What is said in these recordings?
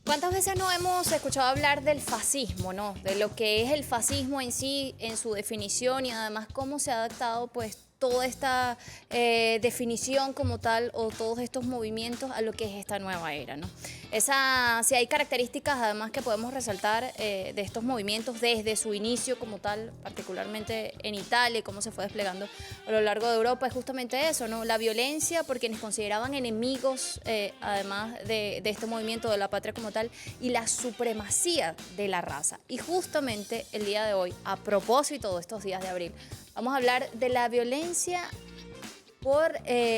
¿Cuántas veces no hemos escuchado hablar del fascismo, ¿no? De lo que es el fascismo en sí, en su definición y además cómo se ha adaptado pues toda esta definición como tal o todos estos movimientos a lo que es esta nueva era, ¿no? Si hay características además que podemos resaltar de estos movimientos desde su inicio como tal, particularmente en Italia y cómo se fue desplegando a lo largo de Europa, es justamente eso, ¿no? La violencia por quienes consideraban enemigos, además de este movimiento de la patria como tal, y la supremacía de la raza. Y justamente el día de hoy, a propósito de estos días de abril, vamos a hablar de la violencia por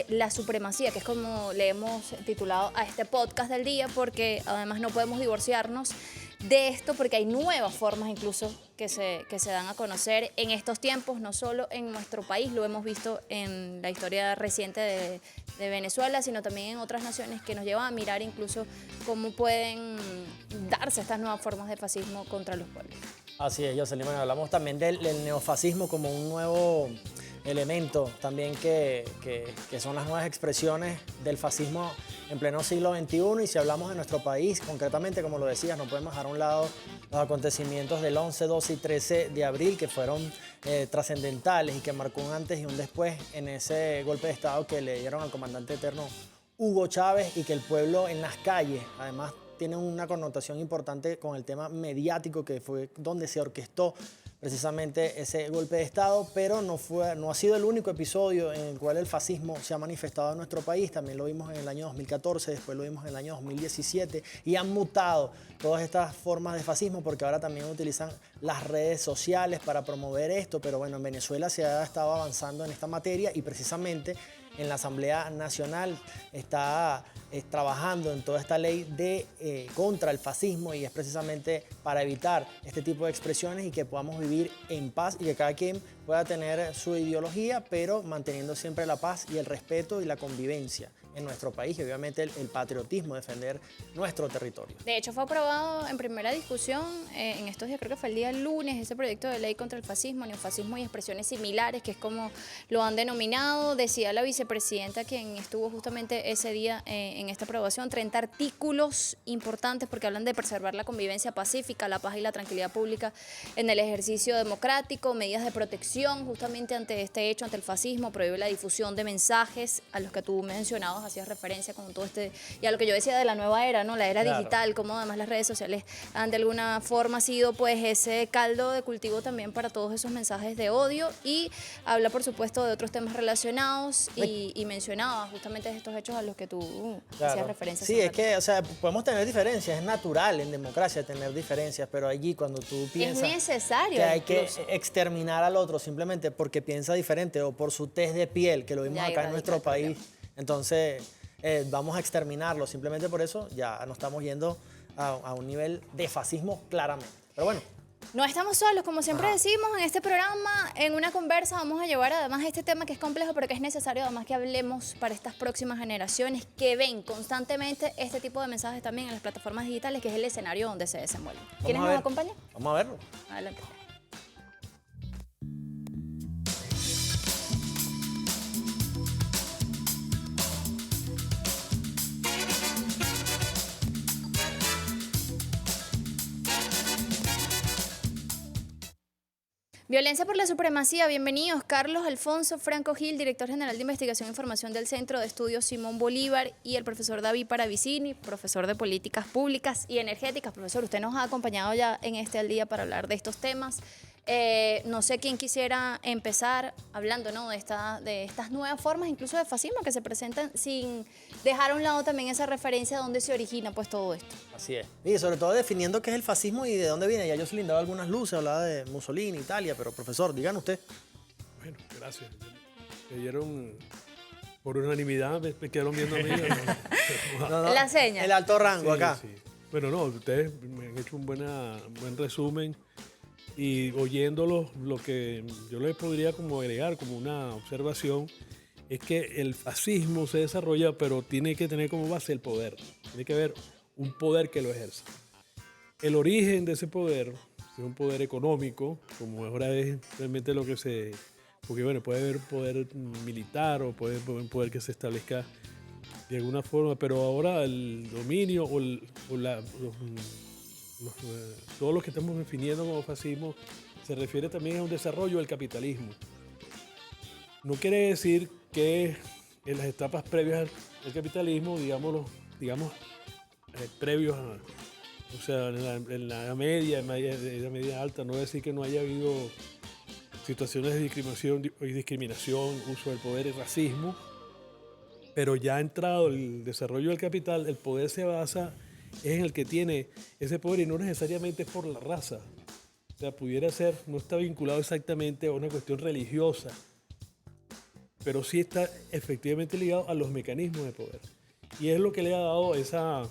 la supremacía, que es como le hemos titulado a este podcast del día, porque además no podemos divorciarnos de esto, porque hay nuevas formas incluso que se dan a conocer en estos tiempos, no solo en nuestro país, lo hemos visto en la historia reciente de Venezuela, sino también en otras naciones que nos llevan a mirar incluso cómo pueden darse estas nuevas formas de fascismo contra los pueblos. Así es, Jocelyn. Bueno, hablamos también del neofascismo como un nuevo elemento también que son las nuevas expresiones del fascismo en pleno siglo XXI. Y si hablamos de nuestro país, concretamente, como lo decías, no podemos dejar a un lado los acontecimientos del 11, 12 y 13 de abril, que fueron trascendentales y que marcó un antes y un después en ese golpe de Estado que le dieron al comandante eterno Hugo Chávez, y que el pueblo en las calles, además, tiene una connotación importante con el tema mediático, que fue donde se orquestó precisamente ese golpe de Estado, pero no ha sido el único episodio en el cual el fascismo se ha manifestado en nuestro país. También lo vimos en el año 2014, después lo vimos en el año 2017, y han mutado todas estas formas de fascismo porque ahora también utilizan las redes sociales para promover esto. Pero bueno, en Venezuela se ha estado avanzando en esta materia, y precisamente en la Asamblea Nacional está trabajando en toda esta ley contra el fascismo, y es precisamente para evitar este tipo de expresiones y que podamos vivir en paz y que cada quien pueda tener su ideología, pero manteniendo siempre la paz y el respeto y la convivencia en nuestro país, y obviamente el patriotismo, defender nuestro territorio. De hecho, fue aprobado en primera discusión en estos días, creo que fue el día lunes, ese proyecto de ley contra el fascismo, neofascismo y expresiones similares, que es como lo han denominado. Decía la vicepresidenta, quien estuvo justamente ese día en esta aprobación, 30 artículos importantes porque hablan de preservar la convivencia pacífica, la paz y la tranquilidad pública en el ejercicio democrático, medidas de protección justamente ante este hecho, ante el fascismo, prohíbe la difusión de mensajes a los que tú mencionabas, hacías referencia con todo y a lo que yo decía de la nueva era, ¿no? La era digital, como además las redes sociales han de alguna forma sido pues ese caldo de cultivo también para todos esos mensajes de odio, y habla por supuesto de otros temas relacionados y mencionaba justamente estos hechos a los que tú hacías referencia. Sí, es que, o sea, podemos tener diferencias, es natural en democracia tener diferencias, pero allí cuando tú piensas es necesario que hay incluso que exterminar al otro simplemente porque piensa diferente o por su tez de piel, que lo vimos acá en nuestro país, entonces vamos a exterminarlo, simplemente por eso ya nos estamos yendo a un nivel de fascismo claramente. Pero bueno. No estamos solos, como siempre decimos en este programa, en una conversa vamos a llevar además este tema que es complejo, pero que es necesario además que hablemos para estas próximas generaciones que ven constantemente este tipo de mensajes también en las plataformas digitales, que es el escenario donde se desenvuelven. ¿Quiénes nos acompañan? Vamos a verlo. Adelante. Violencia por la supremacía, bienvenidos. Carlos Alfonso Franco Gil, director general de Investigación e Información del Centro de Estudios Simón Bolívar, y el profesor David Paravicini, profesor de Políticas Públicas y Energéticas. Profesor, usted nos ha acompañado ya en este al día para hablar de estos temas. No sé quién quisiera empezar hablando, ¿no?, de estas nuevas formas, incluso de fascismo, que se presentan sin dejar a un lado también esa referencia de dónde se origina pues todo esto. Así es. Y sobre todo definiendo qué es el fascismo y de dónde viene. Ya yo se le daba algunas luces, hablaba de Mussolini, Italia, pero profesor, díganos usted. Bueno, gracias. Me dieron por unanimidad, me quedaron viendo a mí. La seña. El alto rango Sí, acá. sí. Bueno, no, ustedes me han hecho un buen resumen, y oyéndolos, lo que yo les podría como agregar como una observación es que el fascismo se desarrolla, pero tiene que tener como base el poder. Tiene que haber un poder que lo ejerza. El origen de ese poder es un poder económico, como ahora es realmente lo que porque bueno, puede haber poder militar o puede haber un poder que se establezca de alguna forma, pero ahora el dominio todo lo que estamos definiendo como fascismo se refiere también a un desarrollo del capitalismo. No quiere decir que en las etapas previas al capitalismo, digamos, previos a, o sea, en la media alta, no decir que no haya habido situaciones de discriminación, uso del poder y racismo, pero ya ha entrado el desarrollo del capital, el poder se basa en el que tiene ese poder y no necesariamente es por la raza. O sea, pudiera ser, no está vinculado exactamente a una cuestión religiosa, pero sí está efectivamente ligado a los mecanismos de poder. Y es lo que le ha dado esa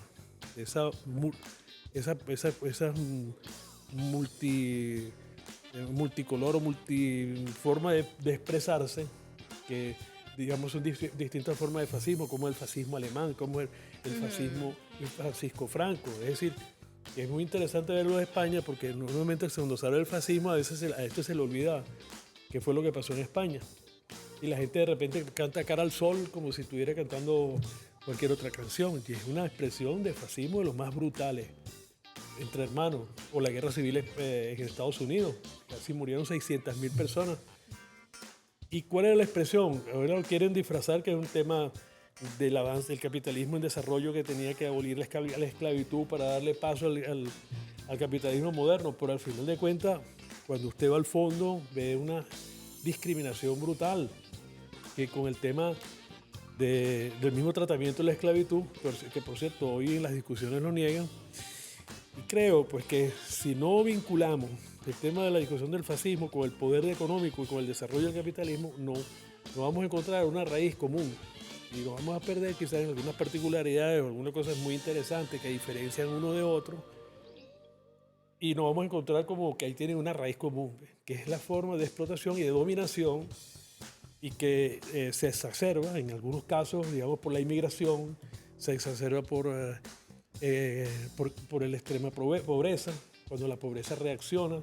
multicolor o multiforma de expresarse, que digamos son distintas formas de fascismo, como el fascismo alemán, como el fascismo Francisco Franco. Es decir, que es muy interesante verlo en España, porque normalmente cuando se habla del fascismo a esto se le olvida qué fue lo que pasó en España. Y la gente de repente canta Cara al Sol como si estuviera cantando cualquier otra canción. Y es una expresión de fascismo de los más brutales, entre hermanos, o la guerra civil en Estados Unidos. Casi murieron 600.000 personas. ¿Y cuál era la expresión? Ahora lo quieren disfrazar que es un tema del avance del capitalismo en desarrollo, que tenía que abolir la esclavitud para darle paso al capitalismo moderno. Pero al final de cuentas, cuando usted va al fondo, ve una discriminación brutal, que con el tema del mismo tratamiento de la esclavitud, que por cierto hoy en las discusiones lo niegan. Y creo pues que si no vinculamos el tema de la discusión del fascismo con el poder económico y con el desarrollo del capitalismo, no vamos a encontrar una raíz común y nos vamos a perder quizás en algunas particularidades o algunas cosas muy interesantes que diferencian uno de otro, y nos vamos a encontrar como que ahí tienen una raíz común, que es la forma de explotación y de dominación, y que se exacerba en algunos casos, digamos, por la inmigración, se exacerba por la extrema pobreza, cuando la pobreza reacciona,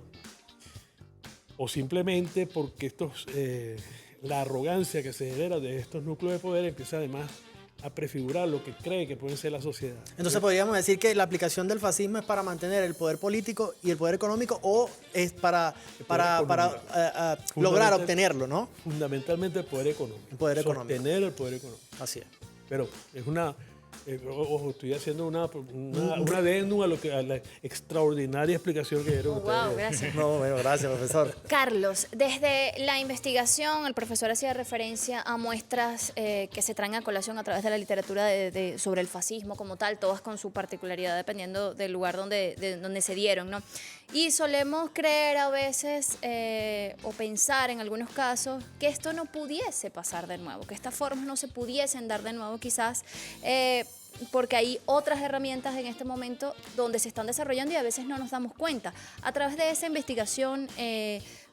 o simplemente porque la arrogancia que se genera de estos núcleos de poder empieza además a prefigurar lo que cree que puede ser la sociedad. Entonces podríamos decir que la aplicación del fascismo es para mantener el poder político y el poder económico, o es para lograr obtenerlo, ¿no? Fundamentalmente el poder económico. El poder económico. Sostener el poder económico. Así es. Pero es ojo, estoy haciendo una adendum a la extraordinaria explicación que dieron ustedes. Wow, gracias. No, bueno, gracias, profesor. Carlos, desde la investigación, el profesor hacía referencia a muestras que se traen a colación a través de la literatura sobre el fascismo como tal, todas con su particularidad dependiendo del lugar donde se dieron, ¿no? Y solemos creer a veces o pensar en algunos casos que esto no pudiese pasar de nuevo, que estas formas no se pudiesen dar de nuevo quizás, porque hay otras herramientas en este momento donde se están desarrollando y a veces no nos damos cuenta. A través de esa investigación,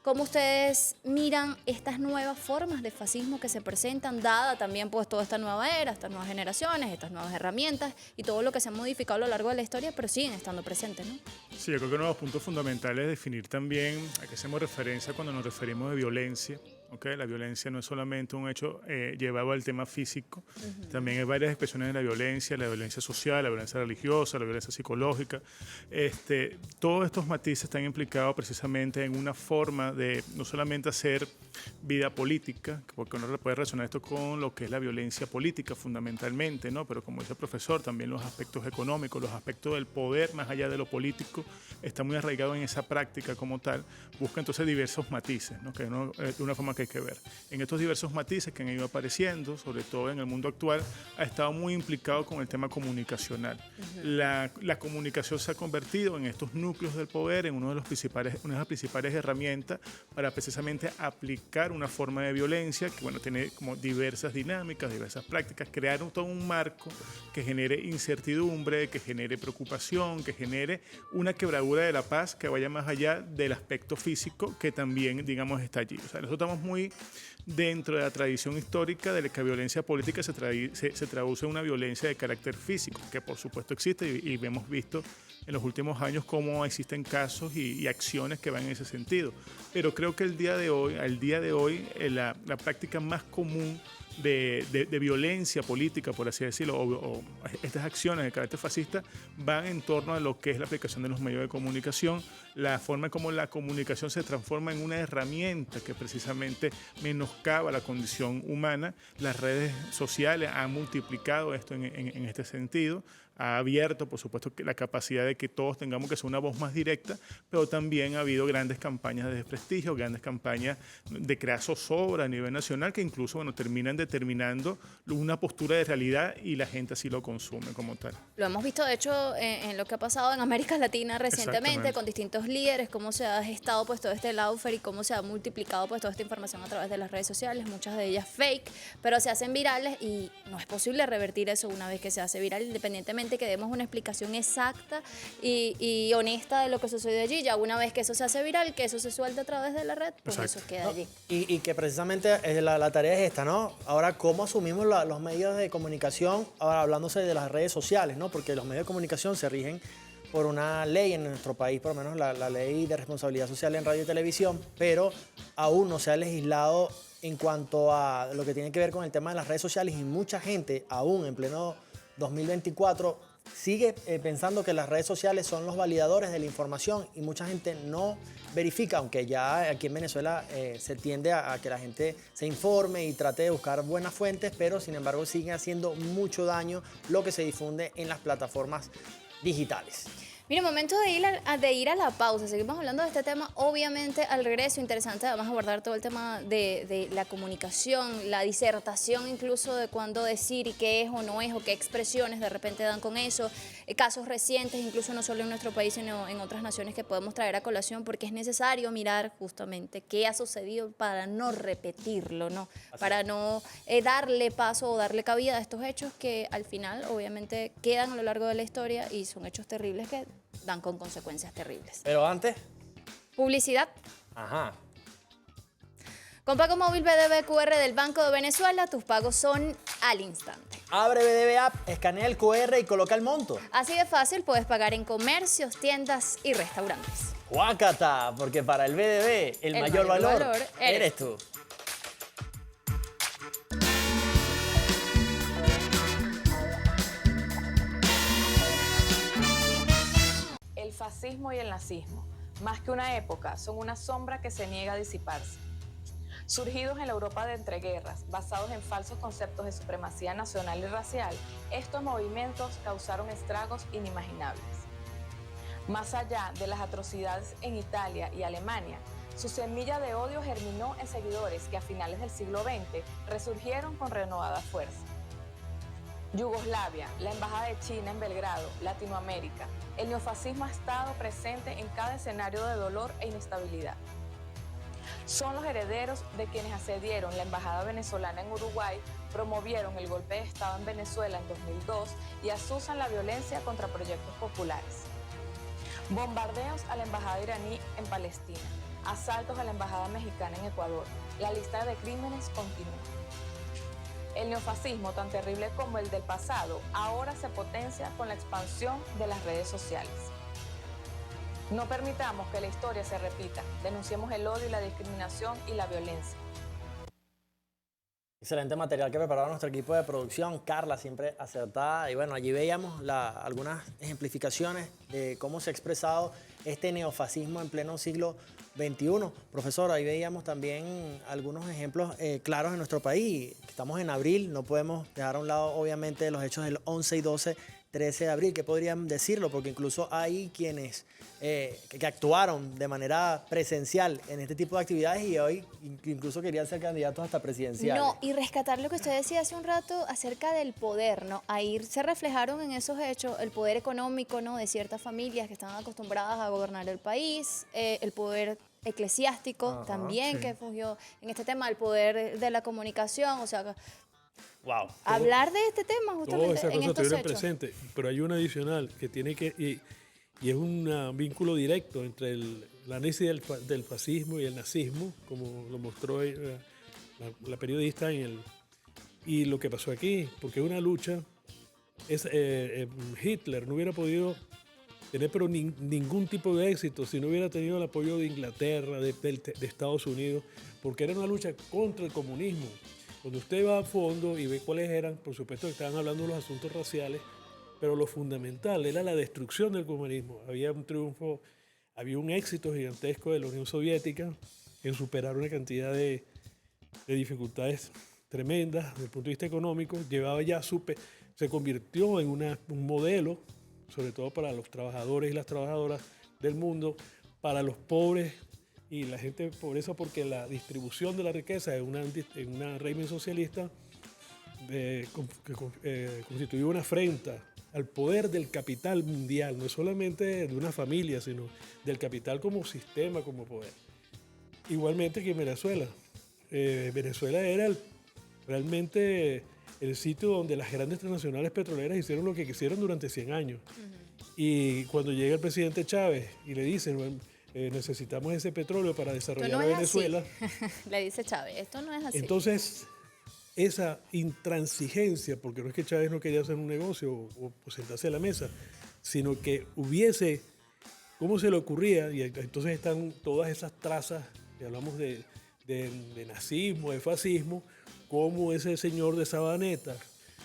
¿cómo ustedes miran estas nuevas formas de fascismo que se presentan, dada también pues toda esta nueva era, estas nuevas generaciones, estas nuevas herramientas y todo lo que se ha modificado a lo largo de la historia, pero siguen estando presentes, ¿no? Sí, yo creo que uno de los puntos fundamentales es definir también a qué hacemos referencia cuando nos referimos de violencia. ¿Okay? La violencia no es solamente un hecho llevado al tema físico, también hay varias expresiones de la violencia social, la violencia religiosa, la violencia psicológica. Todos estos matices están implicados precisamente en una forma de no solamente hacer vida política, porque uno puede relacionar esto con lo que es la violencia política fundamentalmente, ¿no? Pero como dice el profesor, también los aspectos económicos, los aspectos del poder más allá de lo político, está muy arraigado en esa práctica como tal. Busca entonces diversos matices, ¿no? Que de una forma que hay que ver. En estos diversos matices que han ido apareciendo, sobre todo en el mundo actual, ha estado muy implicado con el tema comunicacional. La comunicación se ha convertido en estos núcleos del poder, en una de las principales herramientas para precisamente aplicar una forma de violencia que, bueno, tiene como diversas dinámicas, diversas prácticas, crear todo un marco que genere incertidumbre, que genere preocupación, que genere una quebradura de la paz que vaya más allá del aspecto físico que también, digamos, está allí. O sea, nosotros estamos muy dentro de la tradición histórica de que la violencia política se traduce en una violencia de carácter físico, que por supuesto existe y hemos visto en los últimos años cómo existen casos y acciones que van en ese sentido. Pero creo que al día de hoy, la práctica más común de violencia política, por así decirlo, o estas acciones de carácter fascista van en torno a lo que es la aplicación de los medios de comunicación, la forma como la comunicación se transforma en una herramienta que precisamente menoscaba la condición humana. Las redes sociales han multiplicado esto en este sentido, ha abierto, por supuesto, la capacidad de que todos tengamos que ser una voz más directa, pero también ha habido grandes campañas de desprestigio, grandes campañas de crear zozobra a nivel nacional que incluso, bueno, terminan determinando una postura de realidad y la gente así lo consume como tal. Lo hemos visto, de hecho, en lo que ha pasado en América Latina recientemente, Exactamente. con distintos líderes, cómo se ha gestado pues todo este lawfare y cómo se ha multiplicado pues toda esta información a través de las redes sociales, muchas de ellas fake, pero se hacen virales y no es posible revertir eso una vez que se hace viral, independientemente que demos una explicación exacta y honesta de lo que sucedió allí. Ya una vez que eso se hace viral, que eso se suelta a través de la red, pues Exacto. eso queda allí. Y que precisamente la tarea es esta, ¿no? Ahora, ¿cómo asumimos los medios de comunicación? Ahora, hablándose de las redes sociales, ¿no? Porque los medios de comunicación se rigen por una ley en nuestro país, por lo menos la ley de responsabilidad social en radio y televisión, pero aún no se ha legislado en cuanto a lo que tiene que ver con el tema de las redes sociales y mucha gente, aún en pleno 2024, sigue pensando que las redes sociales son los validadores de la información y mucha gente no verifica, aunque ya aquí en Venezuela se tiende a que la gente se informe y trate de buscar buenas fuentes, pero sin embargo sigue haciendo mucho daño lo que se difunde en las plataformas digitales. Mira, momento de ir a la pausa. Seguimos hablando de este tema. Obviamente, al regreso, interesante además abordar todo el tema de la comunicación, la disertación incluso de cuándo decir y qué es o no es, o qué expresiones de repente dan con eso. Casos recientes, incluso no solo en nuestro país, sino en otras naciones que podemos traer a colación, porque es necesario mirar justamente qué ha sucedido para no repetirlo, ¿no? Para no darle paso o darle cabida a estos hechos que al final, obviamente, quedan a lo largo de la historia y son hechos terribles que dan con consecuencias terribles. Pero antes, Publicidad. ajá. Con Pago Móvil BDB QR del Banco de Venezuela, tus pagos son al instante. Abre BDB App, escanea el QR y coloca el monto. Así de fácil puedes pagar en comercios, tiendas y restaurantes. ¡Guácata! Porque para el BDB el mayor valor eres tú. El fascismo y el nazismo, más que una época, son una sombra que se niega a disiparse. Surgidos en la Europa de entreguerras, basados en falsos conceptos de supremacía nacional y racial, estos movimientos causaron estragos inimaginables. Más allá de las atrocidades en Italia y Alemania, su semilla de odio germinó en seguidores que a finales del siglo XX resurgieron con renovada fuerza. Yugoslavia, la Embajada de China en Belgrado, Latinoamérica, el neofascismo ha estado presente en cada escenario de dolor e inestabilidad. Son los herederos de quienes asediaron la Embajada venezolana en Uruguay, promovieron el golpe de Estado en Venezuela en 2002 y asusan la violencia contra proyectos populares. Bombardeos a la Embajada iraní en Palestina, asaltos a la Embajada mexicana en Ecuador. La lista de crímenes continúa. El neofascismo, tan terrible como el del pasado, ahora se potencia con la expansión de las redes sociales. No permitamos que la historia se repita. Denunciemos el odio y la discriminación y la violencia. Excelente material que preparaba nuestro equipo de producción. Carla, siempre acertada. Y bueno, allí veíamos algunas ejemplificaciones de cómo se ha expresado este neofascismo en pleno siglo XXI. Profesor, ahí veíamos también algunos ejemplos claros en nuestro país. Estamos en abril, no podemos dejar a un lado, obviamente, los hechos del 11 y 12, 13 de abril. ¿Qué podrían decirlo? Porque incluso hay quienes que actuaron de manera presencial en este tipo de actividades y hoy incluso querían ser candidatos hasta presidenciales. No, y rescatar lo que usted decía hace un rato acerca del poder, ¿no? Ahí se reflejaron en esos hechos el poder económico, ¿no? De ciertas familias que estaban acostumbradas a gobernar el país, el poder eclesiástico también, sí, que fungió en este tema, el poder de la comunicación, o sea, Wow. hablar de este tema Todas justamente esas en cosas estos estuvieron hechos. presentes, pero hay una adicional que tiene que, y es un vínculo directo entre la análisis del fascismo y el nazismo, como lo mostró la periodista y lo que pasó aquí, porque es una lucha, Hitler no hubiera podido tener ningún tipo de éxito si no hubiera tenido el apoyo de Inglaterra, de Estados Unidos, porque era una lucha contra el comunismo. Cuando usted va a fondo y ve cuáles eran, por supuesto que estaban hablando de los asuntos raciales, pero lo fundamental era la destrucción del comunismo. Había un triunfo, había un éxito gigantesco de la Unión Soviética en superar una cantidad de dificultades tremendas desde el punto de vista económico. Llevaba ya se convirtió en un modelo, sobre todo para los trabajadores y las trabajadoras del mundo, para los pobres y la gente de pobreza, porque la distribución de la riqueza en una régimen socialista constituye una afrenta al poder del capital mundial, no solamente de una familia, sino del capital como sistema, como poder. Igualmente que en Venezuela. Venezuela era realmente el sitio donde las grandes transnacionales petroleras hicieron lo que quisieron durante 100 años. Y cuando llega el presidente Chávez y le dicen, bueno, necesitamos ese petróleo para desarrollar a Venezuela. Le dice Chávez, esto no es así. Entonces, esa intransigencia, porque no es que Chávez no quería hacer un negocio o sentarse a la mesa, sino que hubiese, ¿cómo se le ocurría? Y entonces están todas esas trazas, que hablamos de nazismo, de fascismo, como ese señor de Sabaneta,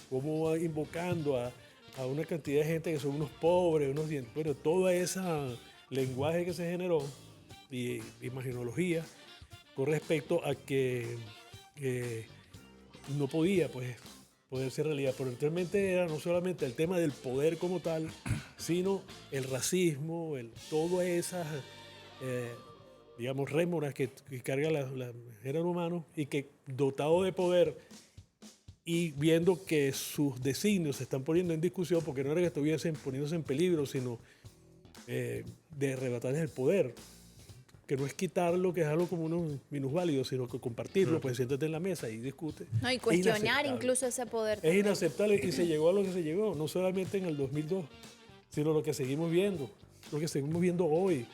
como va invocando a una cantidad de gente que son unos pobres, bueno, todo ese lenguaje que se generó y imaginología con respecto a que no podía poder ser realidad, pero realmente era no solamente el tema del poder como tal, sino el racismo, todas esas digamos, rémoras que carga el género humano, y que dotado de poder y viendo que sus designios se están poniendo en discusión, porque no era que estuviesen poniéndose en peligro, sino de arrebatarles el poder, que no es quitarlo, que es algo como unos minusválidos, sino que compartirlo, pues siéntate en la mesa y discute. No, y cuestionar incluso ese poder. Es inaceptable, y se llegó a lo que se llegó, no solamente en el 2002, sino lo que seguimos viendo hoy.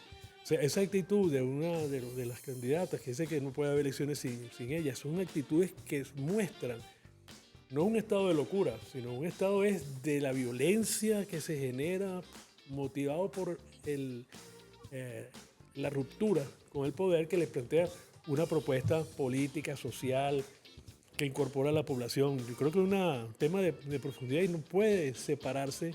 O sea, esa actitud de una de las candidatas que dice que no puede haber elecciones sin ellas, son actitudes que muestran no un estado de locura, sino un estado de la violencia que se genera motivado por la ruptura con el poder, que le plantea una propuesta política, social, que incorpora a la población. Yo creo que es un tema de profundidad y no puede separarse,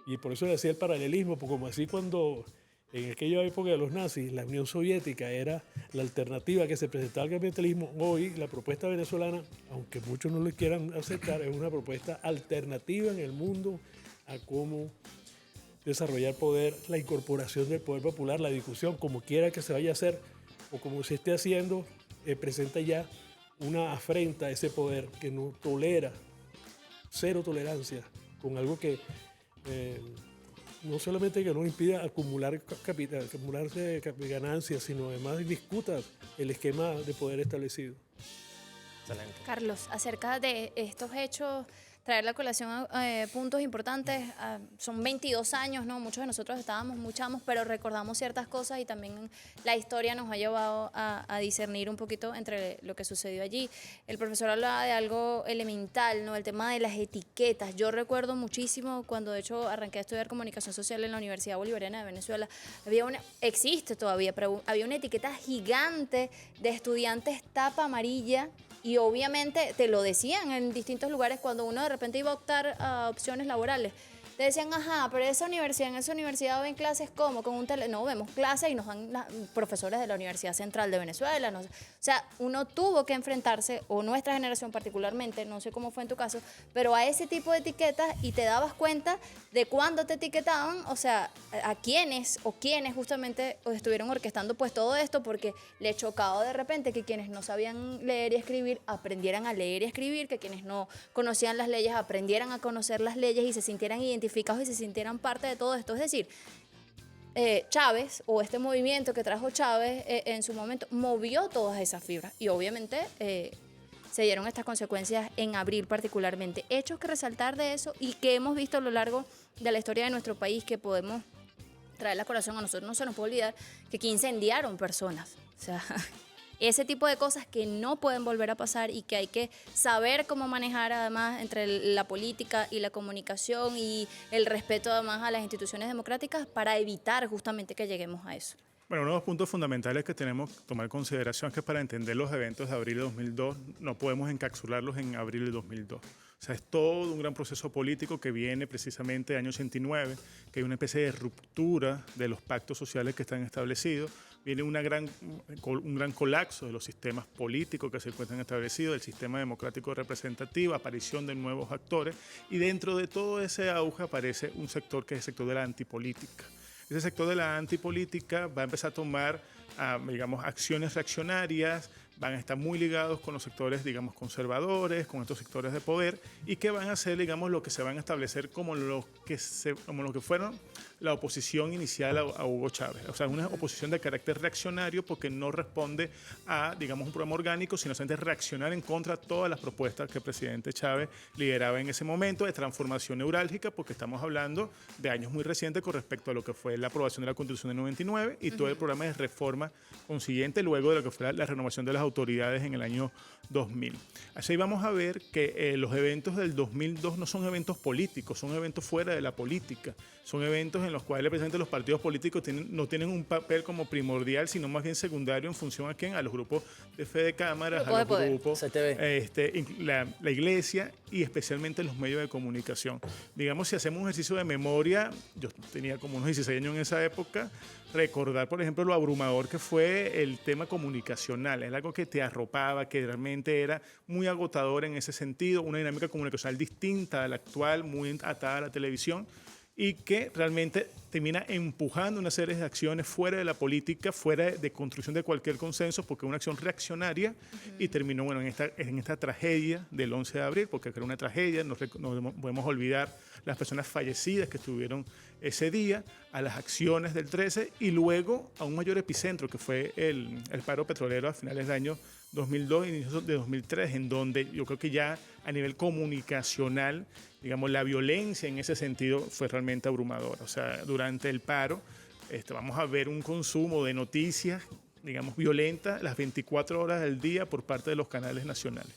y por eso decía el paralelismo, porque como así cuando en aquella época de los nazis la Unión Soviética era la alternativa que se presentaba al capitalismo, hoy la propuesta venezolana, aunque muchos no lo quieran aceptar, es una propuesta alternativa en el mundo a cómo desarrollar poder, la incorporación del poder popular, la discusión, como quiera que se vaya a hacer o como se esté haciendo, presenta ya una afrenta a ese poder que no tolera, cero tolerancia con algo que no solamente que no impida acumular capital, acumularse ganancias, sino además discuta el esquema de poder establecido. Excelente. Carlos, acerca de estos hechos, traer la colación puntos importantes. Son 22 años, ¿no? Muchos de nosotros estábamos muy chamos, pero recordamos ciertas cosas y también la historia nos ha llevado a discernir un poquito entre lo que sucedió allí. El profesor hablaba de algo elemental, ¿no? El tema de las etiquetas. Yo recuerdo muchísimo cuando, de hecho, arranqué a estudiar comunicación social en la Universidad Bolivariana de Venezuela. Existe todavía, pero había una etiqueta gigante de estudiantes tapa amarilla. Y obviamente te lo decían en distintos lugares cuando uno de repente iba a optar a opciones laborales. Te decían, ajá, pero en esa universidad ven clases ¿cómo? Con un no, vemos clases y nos dan profesores de la Universidad Central de Venezuela. No sé. O sea, uno tuvo que enfrentarse, o nuestra generación particularmente, no sé cómo fue en tu caso, pero a ese tipo de etiquetas, y te dabas cuenta de cuándo te etiquetaban, o sea, a quiénes justamente estuvieron orquestando pues todo esto, porque le chocaba de repente que quienes no sabían leer y escribir aprendieran a leer y escribir, que quienes no conocían las leyes aprendieran a conocer las leyes y se sintieran identificados y se sintieran parte de todo esto. Es decir, Chávez, o este movimiento que trajo Chávez en su momento, movió todas esas fibras, y obviamente se dieron estas consecuencias en abril particularmente. Hechos que resaltar de eso y que hemos visto a lo largo de la historia de nuestro país, que podemos traer la corazón. A nosotros no se nos puede olvidar que incendiaron personas. O sea, ese tipo de cosas que no pueden volver a pasar y que hay que saber cómo manejar, además, entre la política y la comunicación y el respeto además a las instituciones democráticas, para evitar justamente que lleguemos a eso. Bueno, uno de los puntos fundamentales que tenemos que tomar en consideración es que para entender los eventos de abril de 2002 no podemos encapsularlos en abril de 2002. O sea, es todo un gran proceso político que viene precisamente del año 89, que hay una especie de ruptura de los pactos sociales que están establecidos, viene un gran colapso de los sistemas políticos que se encuentran establecidos, del sistema democrático representativo, aparición de nuevos actores, y dentro de todo ese auge aparece un sector que es el sector de la antipolítica. Ese sector de la antipolítica va a empezar a tomar, digamos, acciones reaccionarias, van a estar muy ligados con los sectores, digamos, conservadores, con estos sectores de poder, y que van a ser, digamos, lo que se van a establecer como lo que fueron la oposición inicial a Hugo Chávez. O sea, una oposición de carácter reaccionario porque no responde a, digamos, un programa orgánico, sino solamente reaccionar en contra de todas las propuestas que el presidente Chávez lideraba en ese momento de transformación neurálgica, porque estamos hablando de años muy recientes con respecto a lo que fue la aprobación de la Constitución de 99 y todo el programa de reforma consiguiente luego de lo que fue la renovación de las autoridades en el año 2000. Así vamos a ver que los eventos del 2002 no son eventos políticos, son eventos fuera de la política, son eventos en los cuales precisamente los partidos políticos no tienen un papel como primordial, sino más bien secundario en función a quién, a los grupos de fe de cámaras, a los grupos, la iglesia y especialmente los medios de comunicación. Digamos, si hacemos un ejercicio de memoria, yo tenía como unos 16 años en esa época, recordar, por ejemplo, lo abrumador que fue el tema comunicacional. Es algo que te arropaba, que realmente era muy agotador en ese sentido, una dinámica comunicacional distinta a la actual, muy atada a la televisión, y que realmente termina empujando una serie de acciones fuera de la política, fuera de construcción de cualquier consenso, porque es una acción reaccionaria y terminó, bueno, en esta tragedia del 11 de abril, porque era una tragedia, no podemos olvidar las personas fallecidas que estuvieron ese día, a las acciones del 13 y luego a un mayor epicentro que fue el paro petrolero a finales del año 2002 y inicios de 2003, en donde yo creo que ya a nivel comunicacional, digamos, la violencia en ese sentido fue realmente abrumadora. O sea, durante el paro vamos a ver un consumo de noticias, digamos, violentas las 24 horas del día por parte de los canales nacionales.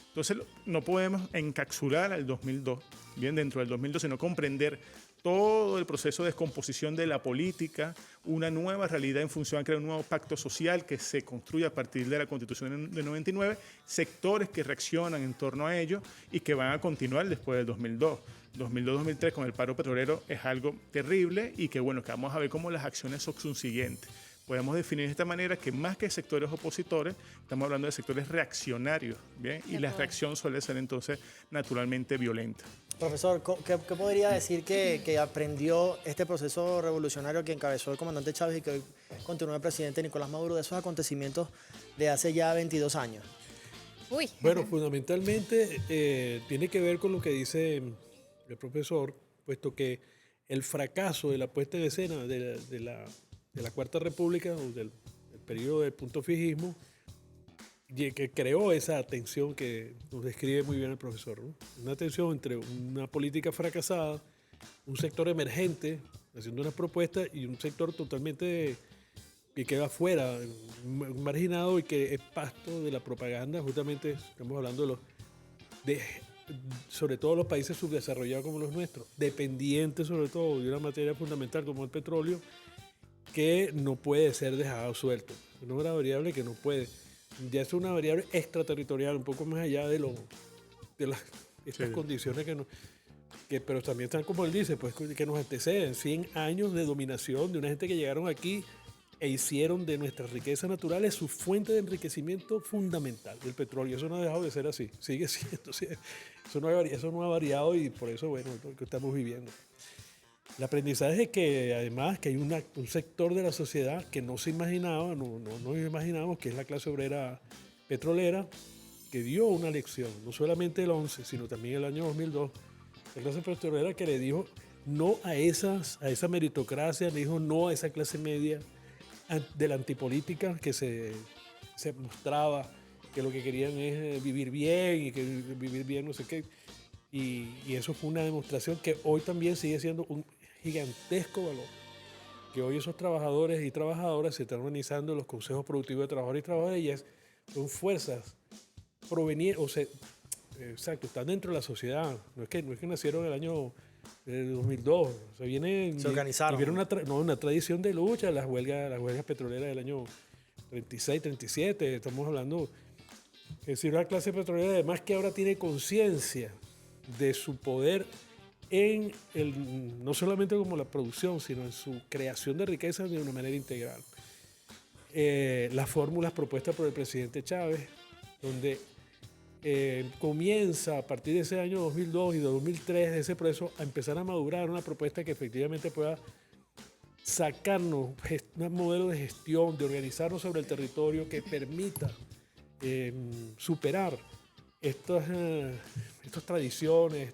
Entonces, no podemos encapsular al 2002, bien dentro del 2002, sino comprender todo el proceso de descomposición de la política, una nueva realidad en función a crear un nuevo pacto social que se construye a partir de la Constitución de 99, sectores que reaccionan en torno a ello y que van a continuar después del 2002. 2002-2003 con el paro petrolero es algo terrible y que, bueno, que vamos a ver cómo las acciones son subsiguientes. Podemos definir de esta manera que más que sectores opositores, estamos hablando de sectores reaccionarios, ¿bien? Y la reacción suele ser entonces naturalmente violenta. Profesor, ¿qué podría decir que aprendió este proceso revolucionario que encabezó el comandante Chávez y que hoy continúa el presidente Nicolás Maduro de esos acontecimientos de hace ya 22 años? Uy. Bueno, fundamentalmente tiene que ver con lo que dice el profesor, puesto que el fracaso de la puesta en escena de la Cuarta República o del periodo del punto fijismo que creó esa tensión que nos describe muy bien el profesor, ¿no? Una tensión entre una política fracasada, un sector emergente haciendo unas propuestas y un sector totalmente que queda fuera, marginado y que es pasto de la propaganda. Justamente estamos hablando sobre todo los países subdesarrollados como los nuestros, dependientes sobre todo de una materia fundamental como el petróleo, que no puede ser dejado suelto. Es una variable que no puede. Ya es una variable extraterritorial, un poco más allá de estas condiciones pero también están, como él dice, pues que nos anteceden 100 años de dominación de una gente que llegaron aquí e hicieron de nuestras riquezas naturales su fuente de enriquecimiento fundamental, del petróleo. Eso no ha dejado de ser así, sigue siendo. Eso no ha variado y por eso, bueno, es lo que estamos viviendo. El aprendizaje es que además que hay un sector de la sociedad que no se imaginaba, no imaginábamos, que es la clase obrera petrolera, que dio una lección, no solamente el 11, sino también el año 2002. La clase petrolera que le dijo no a esa meritocracia, le dijo no a esa clase media de la antipolítica que se mostraba que lo que querían es vivir bien y que vivir bien no sé qué. Y eso fue una demostración que hoy también sigue siendo un gigantesco valor. Que hoy esos trabajadores y trabajadoras se están organizando en los consejos productivos de trabajadores y trabajadoras y son fuerzas provenientes, exacto, están dentro de la sociedad. No es que nacieron en el año del 2002. Se organizaron. Tuvieron una tradición de lucha, las huelgas petroleras del año 36, 37. Estamos hablando, es decir, una clase petrolera además que ahora tiene conciencia de su poder no solamente como la producción, sino en su creación de riqueza de una manera integral. Las fórmulas propuestas por el presidente Chávez, donde comienza a partir de ese año 2002 y de 2003, de ese proceso, a empezar a madurar una propuesta que efectivamente pueda sacarnos un modelo de gestión, de organizarnos sobre el territorio que permita superar estas tradiciones,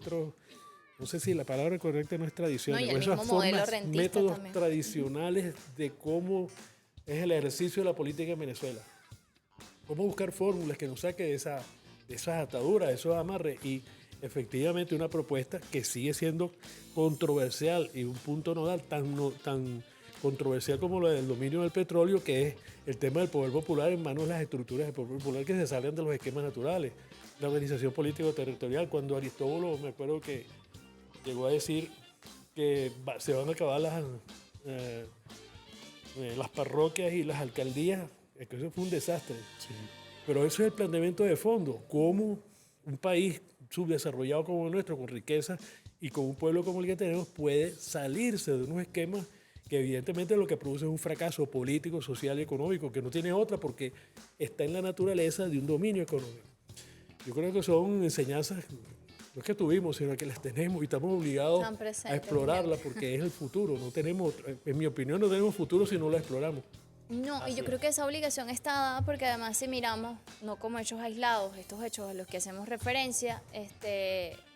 no sé si la palabra correcta no es tradiciones, no, y el esas mismo modelo formas, rentista métodos también. tradicionales de cómo es el ejercicio de la política en Venezuela. Cómo buscar fórmulas que nos saque de esas ataduras, de esos amarres, y efectivamente una propuesta que sigue siendo controversial y un punto nodal tan controversial como lo del dominio del petróleo, que es el tema del poder popular en manos de las estructuras del poder popular que se salen de los esquemas naturales. La organización político-territorial, cuando Aristóbulo, me acuerdo que llegó a decir que se van a acabar las parroquias y las alcaldías, es que eso fue un desastre. Sí. Pero eso es el planteamiento de fondo, cómo un país subdesarrollado como el nuestro, con riqueza y con un pueblo como el que tenemos, puede salirse de unos esquemas que evidentemente lo que produce es un fracaso político, social y económico, que no tiene otra porque está en la naturaleza de un dominio económico. Yo creo que son enseñanzas, no es que tuvimos, sino que las tenemos y estamos obligados a explorarlas porque es el futuro. No tenemos, en mi opinión, no tenemos futuro si no lo exploramos. No, y yo creo que esa obligación está dada porque además si miramos, no como hechos aislados, estos hechos a los que hacemos referencia,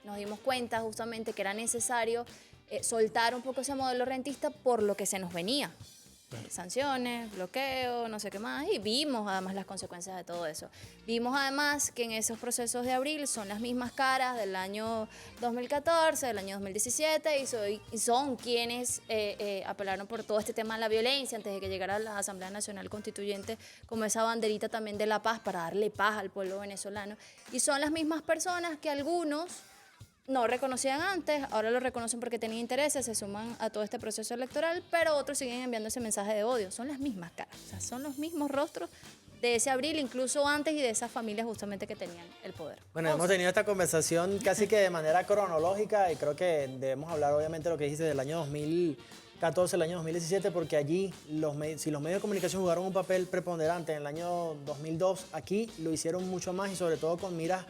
nos dimos cuenta justamente que era necesario soltar un poco ese modelo rentista por lo que se nos venía. Sanciones, bloqueo, no sé qué más, y vimos además las consecuencias de todo eso. Vimos además que en esos procesos de abril son las mismas caras del año 2014, del año 2017, y son quienes apelaron por todo este tema de la violencia antes de que llegara la Asamblea Nacional Constituyente, como esa banderita también de la paz, para darle paz al pueblo venezolano. Y son las mismas personas que algunos no reconocían antes, ahora lo reconocen porque tenían intereses, se suman a todo este proceso electoral, pero otros siguen enviando ese mensaje de odio. Son las mismas caras, o sea, son los mismos rostros de ese abril, incluso antes, y de esas familias justamente que tenían el poder. Bueno, hemos tenido esta conversación casi que de manera cronológica y creo que debemos hablar obviamente de lo que dijiste del año 2014, el año 2017, porque allí si los medios de comunicación jugaron un papel preponderante en el año 2002, aquí lo hicieron mucho más y sobre todo con miras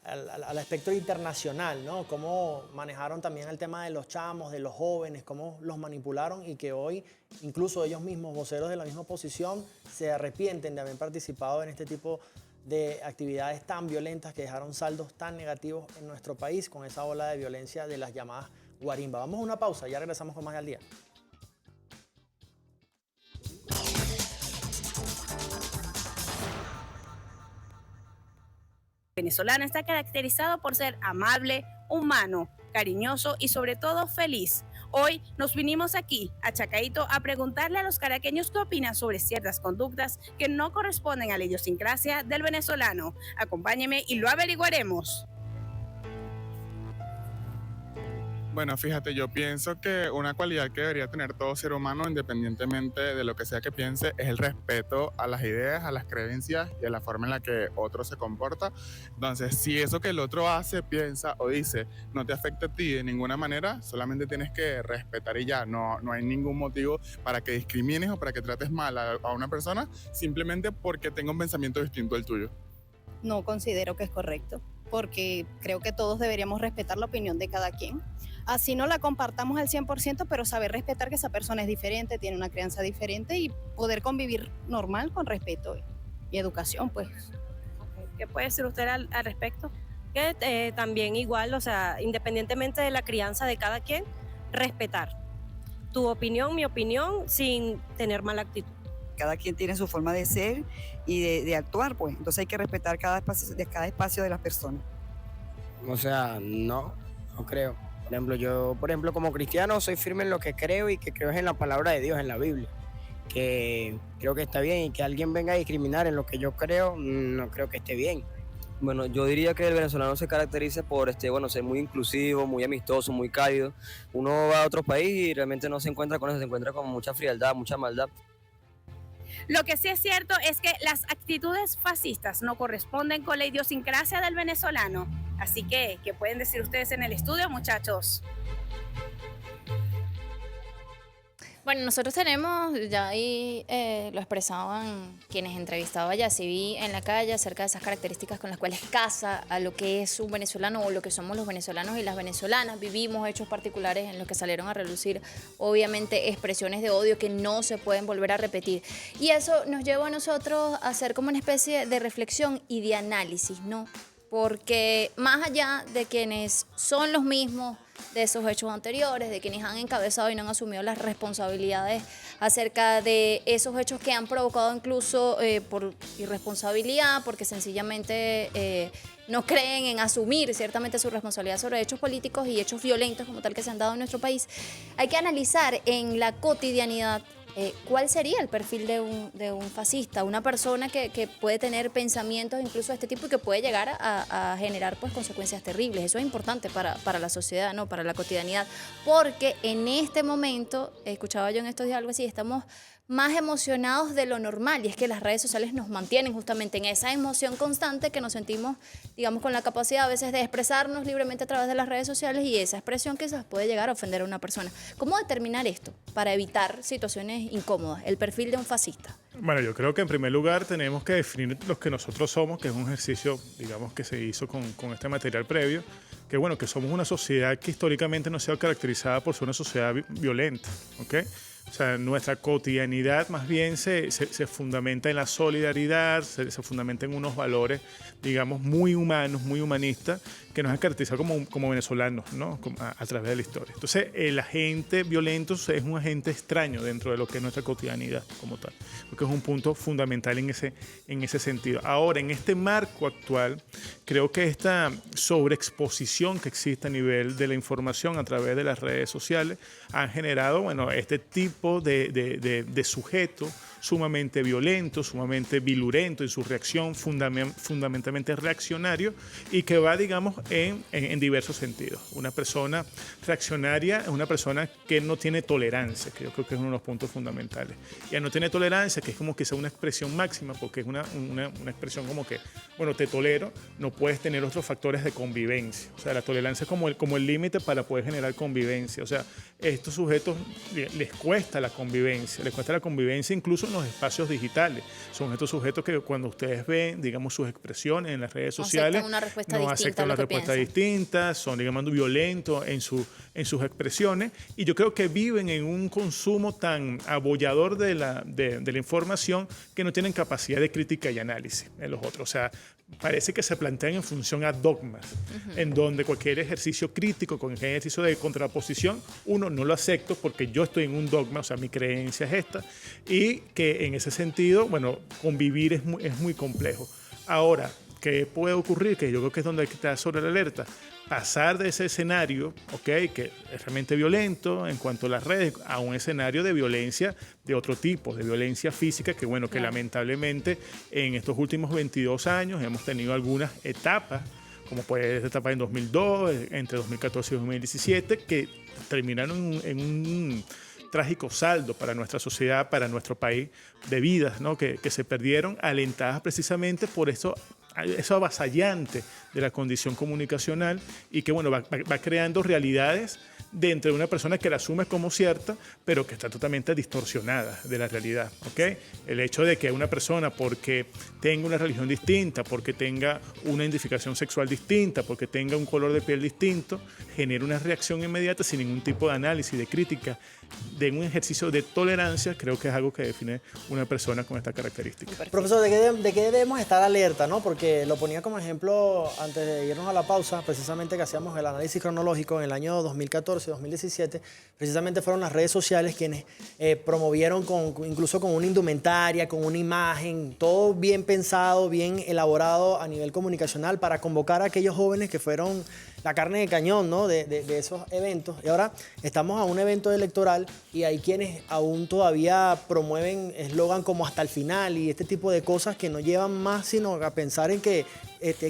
al aspecto internacional, ¿no? Cómo manejaron también el tema de los chamos, de los jóvenes, cómo los manipularon y que hoy incluso ellos mismos, voceros de la misma oposición, se arrepienten de haber participado en este tipo de actividades tan violentas que dejaron saldos tan negativos en nuestro país con esa ola de violencia de las llamadas guarimba. Vamos a una pausa, ya regresamos con más al día. Venezolano está caracterizado por ser amable, humano, cariñoso y sobre todo feliz. Hoy nos vinimos aquí a Chacaito a preguntarle a los caraqueños qué opinan sobre ciertas conductas que no corresponden a la idiosincrasia del venezolano. Acompáñeme y lo averiguaremos. Bueno, fíjate, yo pienso que una cualidad que debería tener todo ser humano, independientemente de lo que sea que piense, es el respeto a las ideas, a las creencias y a la forma en la que otro se comporta. Entonces, si eso que el otro hace, piensa o dice no te afecta a ti de ninguna manera, solamente tienes que respetar y ya. No hay ningún motivo para que discrimines o para que trates mal a una persona simplemente porque tenga un pensamiento distinto al tuyo. No considero que es correcto, porque creo que todos deberíamos respetar la opinión de cada quien. Así no la compartamos al 100%, pero saber respetar que esa persona es diferente, tiene una crianza diferente y poder convivir normal con respeto y educación, pues. ¿Qué puede decir usted al respecto? Que también igual, o sea, independientemente de la crianza de cada quien, respetar tu opinión, mi opinión, sin tener mala actitud. Cada quien tiene su forma de ser y de actuar, pues. Entonces hay que respetar cada espacio de las personas. O sea, no creo. Yo, como cristiano, soy firme en lo que creo y que creo es en la palabra de Dios, en la Biblia. Que creo que está bien y que alguien venga a discriminar en lo que yo creo, no creo que esté bien. Bueno, yo diría que el venezolano se caracteriza por ser muy inclusivo, muy amistoso, muy cálido. Uno va a otro país y realmente no se encuentra con eso, se encuentra con mucha frialdad, mucha maldad. Lo que sí es cierto es que las actitudes fascistas no corresponden con la idiosincrasia del venezolano. Así que, ¿qué pueden decir ustedes en el estudio, muchachos? Bueno, nosotros tenemos, ya ahí lo expresaban quienes entrevistaba a Yaciví en la calle acerca de esas características con las cuales casa a lo que es un venezolano o lo que somos los venezolanos y las venezolanas. Vivimos hechos particulares en los que salieron a relucir, obviamente, expresiones de odio que no se pueden volver a repetir. Y eso nos lleva a nosotros a hacer como una especie de reflexión y de análisis, ¿no? Porque más allá de quienes son los mismos de esos hechos anteriores, de quienes han encabezado y no han asumido las responsabilidades acerca de esos hechos que han provocado incluso por irresponsabilidad, porque sencillamente no creen en asumir ciertamente su responsabilidad sobre hechos políticos y hechos violentos como tal que se han dado en nuestro país, hay que analizar en la cotidianidad ¿cuál sería el perfil de un fascista? Una persona que puede tener pensamientos incluso de este tipo y que puede llegar a generar pues, consecuencias terribles. Eso es importante para la sociedad, ¿no? Para la cotidianidad. Porque en este momento, escuchaba yo en estos días algo así, estamos más emocionados de lo normal y es que las redes sociales nos mantienen justamente en esa emoción constante que nos sentimos, digamos, con la capacidad a veces de expresarnos libremente a través de las redes sociales y esa expresión quizás puede llegar a ofender a una persona. ¿Cómo determinar esto para evitar situaciones incómodas, el perfil de un fascista? Bueno, yo creo que en primer lugar tenemos que definir lo que nosotros somos, que es un ejercicio, digamos, que se hizo con este material previo, que bueno, que somos una sociedad que históricamente no se ha caracterizada por ser una sociedad violenta, ¿ok? O sea, nuestra cotidianidad más bien se fundamenta en la solidaridad, se fundamenta en unos valores, digamos, muy humanos, muy humanistas, que nos han caracterizado como venezolanos, ¿no? A través de la historia. Entonces, el agente violento es un agente extraño dentro de lo que es nuestra cotidianidad como tal, porque es un punto fundamental en ese sentido. Ahora, en este marco actual, creo que esta sobreexposición que existe a nivel de la información a través de las redes sociales han generado, bueno, este tipo de sujeto sumamente violento, sumamente vilurento en su reacción, fundamentalmente reaccionario, y que va, digamos, en diversos sentidos. Una persona reaccionaria es una persona que no tiene tolerancia, que yo creo que es uno de los puntos fundamentales. Ya no tiene tolerancia, que es como que sea una expresión máxima, porque es una expresión como que, bueno, te tolero, no puedes tener otros factores de convivencia. O sea, la tolerancia es como el límite para poder generar convivencia. O sea, estos sujetos les cuesta la convivencia incluso en los espacios digitales. Son estos sujetos que cuando ustedes ven, digamos, sus expresiones en las redes sociales, no aceptan una respuesta distinta, son, digamos, violentos en sus expresiones, y yo creo que viven en un consumo tan abollador de la información que no tienen capacidad de crítica y análisis en los otros. O sea, parece que se plantean en función a dogmas, en donde cualquier ejercicio crítico, cualquier ejercicio de contraposición, uno no lo acepto porque yo estoy en un dogma, o sea, mi creencia es esta, y que en ese sentido, bueno, convivir es muy complejo. Ahora, ¿qué puede ocurrir? Que yo creo que es donde hay que estar sobre la alerta. Pasar de ese escenario, ¿okay?, que es realmente violento en cuanto a las redes, a un escenario de violencia de otro tipo, de violencia física, que bueno, que lamentablemente en estos últimos 22 años hemos tenido algunas etapas, como puede ser esta etapa en 2002, entre 2014 y 2017, que terminaron en un trágico saldo para nuestra sociedad, para nuestro país, de vidas, ¿no?, que se perdieron, alentadas precisamente por eso avasallante de la condición comunicacional, y que bueno, va creando realidades dentro de una persona que la asume como cierta, pero que está totalmente distorsionada de la realidad, ¿ok? El hecho de que una persona, porque tenga una religión distinta, porque tenga una identificación sexual distinta, porque tenga un color de piel distinto, genera una reacción inmediata sin ningún tipo de análisis, de crítica, de un ejercicio de tolerancia, creo que es algo que define una persona con esta característica. Profesor, ¿de qué debemos estar alerta, no? Porque lo ponía como ejemplo antes de irnos a la pausa, precisamente que hacíamos el análisis cronológico en el año 2014-2017, precisamente fueron las redes sociales quienes promovieron incluso con una indumentaria, con una imagen, todo bien pensado, bien elaborado a nivel comunicacional para convocar a aquellos jóvenes que fueron la carne de cañón, ¿no? de esos eventos. Y ahora estamos a un evento electoral y hay quienes aún todavía promueven eslogan como hasta el final y este tipo de cosas que no llevan más sino a pensar en que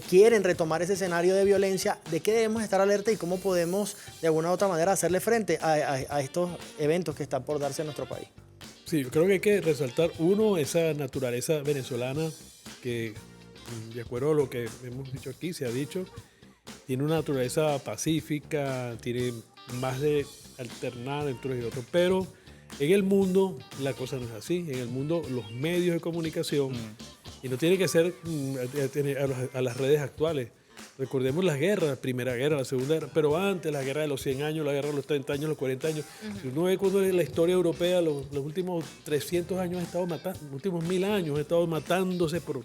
quieren retomar ese escenario de violencia. ¿De qué debemos estar alerta y cómo podemos de alguna u otra manera hacerle frente a estos eventos que están por darse en nuestro país? Sí, yo creo que hay que resaltar, uno, esa naturaleza venezolana que, de acuerdo a lo que hemos dicho aquí, se ha dicho, tiene una naturaleza pacífica, tiene más de alternar entre unos y otros, pero en el mundo la cosa no es así. En el mundo los medios de comunicación, y no tiene que ser a las redes actuales. Recordemos las guerras, la Primera Guerra, la Segunda Guerra, pero antes, la guerra de los 100 años, la guerra de los 30 años, los 40 años. Uno ve cuando la historia europea, los últimos 300 años ha estado matando, los últimos 1000 años ha estado matándose por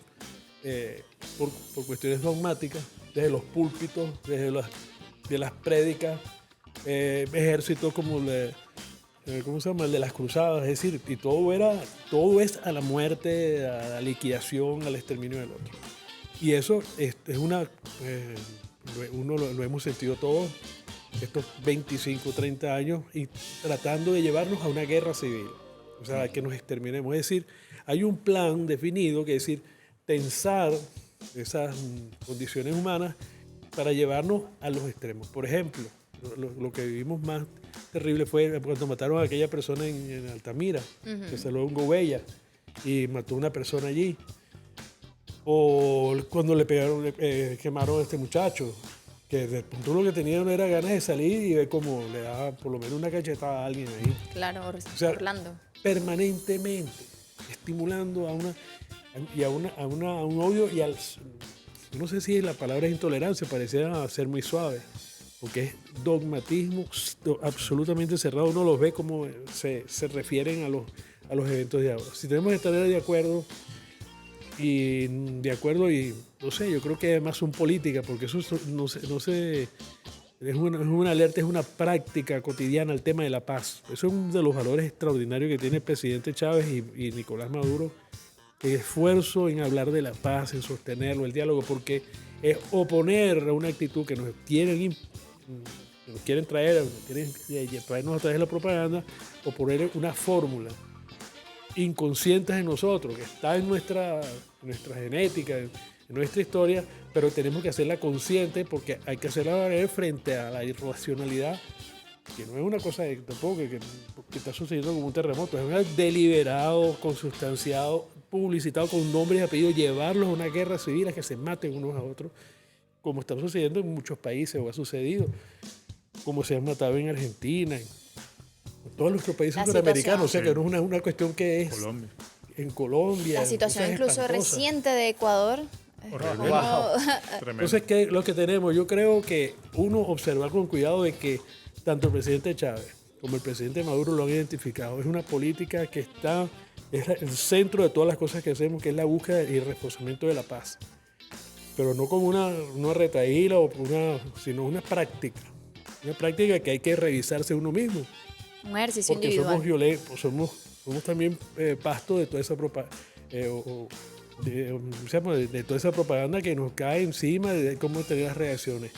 cuestiones dogmáticas, desde los púlpitos, desde las prédicas, ejércitos como ¿cómo se llama? El de las cruzadas, es decir, y todo es a la muerte, a la liquidación, al exterminio del otro. Y eso es uno lo hemos sentido todos estos 25, 30 años y tratando de llevarnos a una guerra civil, o sea, que nos exterminemos. Es decir, hay un plan definido que es decir, tensar esas condiciones humanas para llevarnos a los extremos. Por ejemplo, lo que vivimos más terrible fue cuando mataron a aquella persona en Altamira, que salió un Gobella y mató a una persona allí. O cuando le pegaron, quemaron a este muchacho, que de pronto lo que tenía no era ganas de salir y ver cómo le daba por lo menos una cachetada a alguien ahí. Claro, o sea, Orlando. Permanentemente estimulando a un odio y no sé si la palabra es intolerancia, parecía ser muy suave, porque es dogmatismo absolutamente cerrado. Uno los ve como se refieren a los eventos de ahora. Si tenemos que estar de acuerdo y no sé, yo creo que además son políticas, porque eso no sé, es una alerta, es una práctica cotidiana el tema de la paz. Eso es uno de los valores extraordinarios que tiene el presidente Chávez y Nicolás Maduro, el esfuerzo en hablar de la paz, en sostenerlo, el diálogo, porque es oponer a una actitud que nos quieren traernos a través de la propaganda, oponer una fórmula inconsciente en nosotros, que está en nuestra genética, en nuestra historia, pero tenemos que hacerla consciente porque hay que hacerla valer frente a la irracionalidad, que no es una cosa tampoco que está sucediendo como un terremoto, es un deliberado, consustanciado, publicitado con nombres y apellidos, llevarlos a una guerra civil, a que se maten unos a otros, como está sucediendo en muchos países, o ha sucedido, como se han matado en Argentina, en todos nuestros países suramericanos, o sea que no es una cuestión que es en Colombia. La situación incluso reciente de Ecuador. Entonces, lo que tenemos, yo creo que uno observar con cuidado de que tanto el presidente Chávez como el presidente Maduro lo han identificado. Es una política que es el centro de todas las cosas que hacemos, que es la búsqueda y el reforzamiento de la paz. Pero no como una retaíla, sino una práctica. Una práctica que hay que revisarse uno mismo. Un ejercicio porque individual. Somos violentos, somos también pasto de toda esa propaganda. De toda esa propaganda que nos cae encima de cómo tener las reacciones.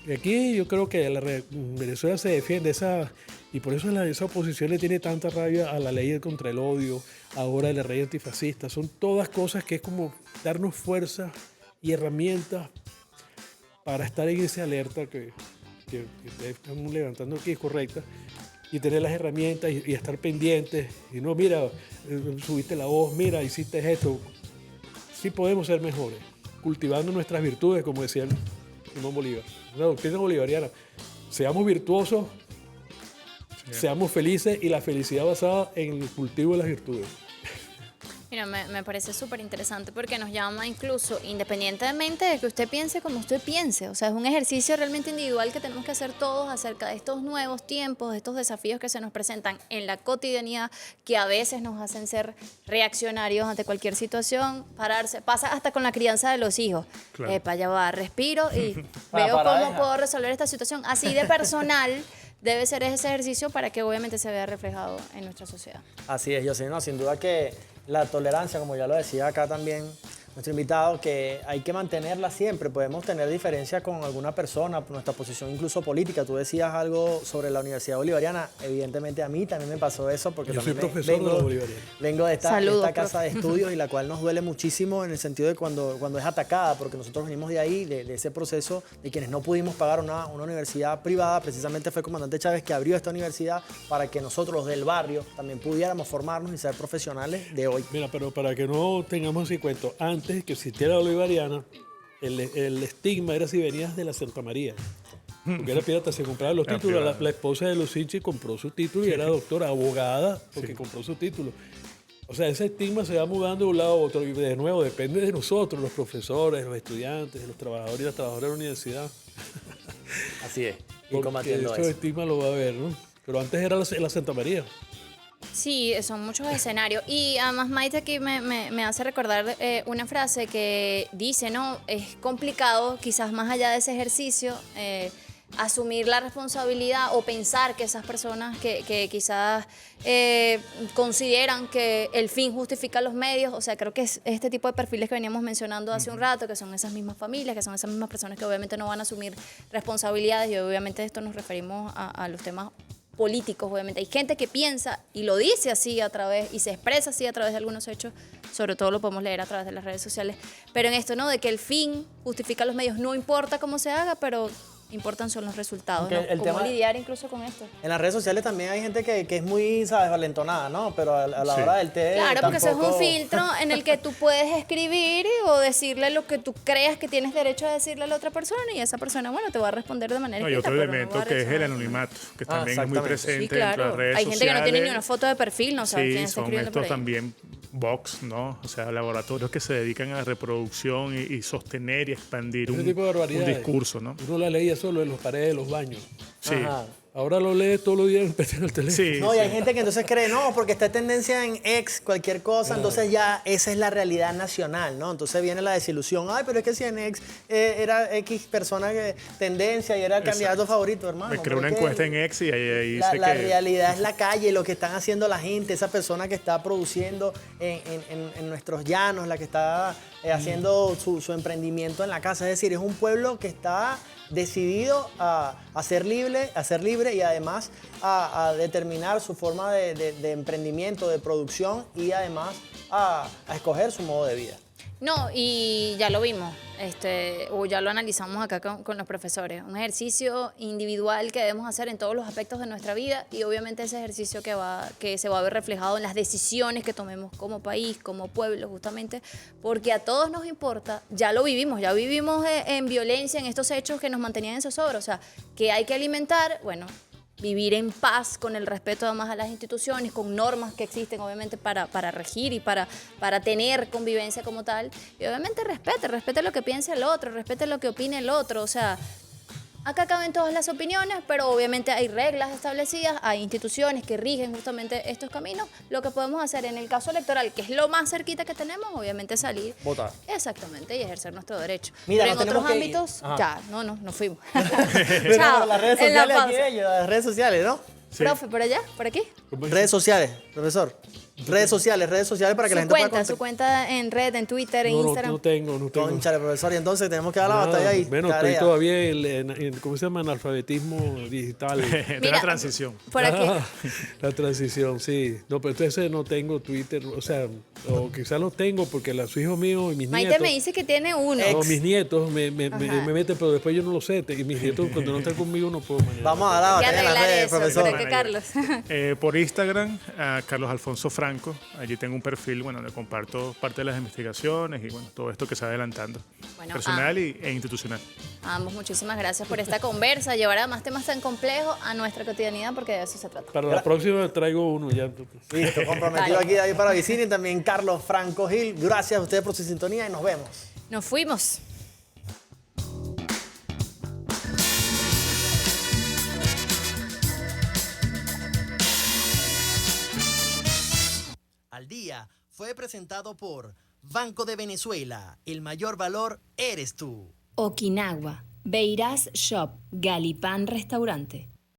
Y aquí yo creo que Venezuela se defiende y por eso esa oposición le tiene tanta rabia a la ley contra el odio, ahora la ley antifascista. Son todas cosas que es como darnos fuerza y herramientas para estar en esa alerta que estamos levantando aquí, es correcta, y tener las herramientas y estar pendientes. Y no, mira, subiste la voz, mira, hiciste esto. Sí podemos ser mejores, cultivando nuestras virtudes, como decía Simón Bolívar. Una doctrina bolivariana. Seamos virtuosos, seamos felices, y la felicidad basada en el cultivo de las virtudes. Mira, me parece súper interesante porque nos llama incluso, independientemente de que usted piense como usted piense, o sea, es un ejercicio realmente individual que tenemos que hacer todos acerca de estos nuevos tiempos, de estos desafíos que se nos presentan en la cotidianidad, que a veces nos hacen ser reaccionarios ante cualquier situación, pararse, pasa hasta con la crianza de los hijos. Claro. Ya va, respiro y veo cómo puedo resolver esta situación. Así de personal debe ser ese ejercicio para que obviamente se vea reflejado en nuestra sociedad. Así es, José, no, sin duda que la tolerancia, como ya lo decía acá también nuestro invitado, que hay que mantenerla siempre. Podemos tener diferencias con alguna persona, por nuestra posición incluso política. Tú decías algo sobre la Universidad Bolivariana. Evidentemente a mí también me pasó eso, porque Yo soy también profesor de la Bolivariana. vengo de esta Saludos, casa de estudios, y la cual nos duele muchísimo en el sentido de cuando es atacada, porque nosotros venimos de ahí, de ese proceso de quienes no pudimos pagar una universidad privada. Precisamente fue el comandante Chávez que abrió esta universidad para que nosotros, los del barrio, también pudiéramos formarnos y ser profesionales de hoy. Mira, pero para que no tengamos así cuento, antes que existiera la Bolivariana, el estigma era si venías de la Santa María. Porque era pirata, se compraban los títulos. La esposa de Lucinchi compró su título y era doctora, abogada, porque compró su título. O sea, ese estigma se va mudando de un lado a otro y de nuevo depende de nosotros, los profesores, los estudiantes, los trabajadores y las trabajadoras de la universidad. Así es, y Porque combatiendo esos eso. estigmas lo va a haber, ¿no? Pero antes era la Santa María. Sí, son muchos escenarios. Y además Maite aquí me hace recordar una frase que dice, ¿no? Es complicado, quizás más allá de ese ejercicio, asumir la responsabilidad o pensar que esas personas que quizás consideran que el fin justifica los medios, o sea, creo que es este tipo de perfiles que veníamos mencionando hace un rato, que son esas mismas familias, que son esas mismas personas que obviamente no van a asumir responsabilidades, y obviamente esto nos referimos a los temas políticos. Obviamente hay gente que piensa y lo dice así a través, y se expresa así a través de algunos hechos, sobre todo lo podemos leer a través de las redes sociales, pero en esto, ¿no? De que el fin justifica los medios, no importa cómo se haga, pero importan son los resultados, ¿no? El Cómo tema- lidiar incluso con esto. En las redes sociales también hay gente que es muy, ¿sabes?, valentonada, ¿no? Pero a la Sí. hora del té Claro, porque eso es tampoco- un filtro en el que tú puedes escribir o decirle lo que tú creas que tienes derecho a decirle a la otra persona, y esa persona, bueno, te va a responder de manera No, y escrita, otro pero no elemento va a que es el reaccionar. anonimato, que Ah, también es muy exactamente. presente Sí, dentro de las claro. redes Hay sociales. gente que no tiene ni una foto de perfil, no sabe quién Sí, está son escribiendo por estos ahí. también box, ¿no? O sea, laboratorios que se dedican a la reproducción y sostener y expandir Ese un, tipo de un barbaridades. discurso, ¿no? Uno la leía solo en las paredes de los baños. Sí. Ajá. Ahora lo lees todos los días en el teléfono. Sí, No, y hay sí. gente que entonces cree, no, porque está en tendencia en X, cualquier cosa, entonces ya esa es la realidad nacional, ¿no? Entonces viene la desilusión. Ay, pero es que si en X era X persona que tendencia y era el candidato favorito, hermano. Me creo pero una es que encuesta en X y ahí La, dice la que... realidad es la calle, lo que están haciendo la gente, esa persona que está produciendo en nuestros llanos, la que está haciendo su emprendimiento en la casa. Es decir, es un pueblo que está decidido a ser libre y además a determinar su forma de emprendimiento, de producción, y además a escoger su modo de vida. No, y ya lo vimos, o ya lo analizamos acá con los profesores. Un ejercicio individual que debemos hacer en todos los aspectos de nuestra vida, y obviamente ese ejercicio que se va a ver reflejado en las decisiones que tomemos como país, como pueblo, justamente, porque a todos nos importa. Ya lo vivimos, en violencia, en estos hechos que nos mantenían en zozobra. O sea, que hay que alimentar, bueno, vivir en paz, con el respeto además a las instituciones, con normas que existen obviamente para regir y para tener convivencia como tal. Y obviamente respete lo que piense el otro, respete lo que opine el otro. O sea, acá caben todas las opiniones, pero obviamente hay reglas establecidas, hay instituciones que rigen justamente estos caminos. Lo que podemos hacer en el caso electoral, que es lo más cerquita que tenemos, obviamente salir. Votar. Exactamente, y ejercer nuestro derecho. Mira, pero nos en otros tenemos que ir. ámbitos, Ajá. ya, nos fuimos. Pero Chao. las redes En la sociales aquí, pausa. las redes sociales, ¿no? Sí. Profe, ¿por allá? ¿Por aquí? Redes sociales, profesor. Redes sociales para que la gente pueda Su cuenta en red, en Twitter, en No Instagram. no tengo. Cónchale, profesor, y entonces tenemos que dar la Nada. batalla ahí. Bueno, tarea. estoy todavía ¿cómo se llama? Analfabetismo digital. de Mira, la transición. Por aquí. La transición, sí. No, pero entonces no tengo Twitter, o sea, o quizás lo tengo porque los hijos míos y mis Maite nietos... me dice que tiene uno. No, mis nietos me Ajá. meten, pero después yo no lo sé. Y mis nietos, cuando no están conmigo, no puedo manejar. Vamos a dar la Hay que batalla en las arreglar redes, eso. profesor. ¿Por qué, Carlos? Por Instagram, a Carlos Alfonso Franco. Allí tengo un perfil, bueno, donde comparto parte de las investigaciones y bueno, todo esto que se va adelantando. Bueno, Personal e institucional. A ambos, muchísimas gracias por esta conversa. Llevar además temas tan complejos a nuestra cotidianidad, porque de eso se trata. Para la próxima traigo uno ya. Listo, comprometido Dale. aquí David Paravicini y también Carlos Franco Gil. Gracias a ustedes por su sintonía y nos vemos. Nos fuimos. Al día fue presentado por Banco de Venezuela. El mayor valor eres tú. Okinawa, Beiras Shop, Galipán Restaurante.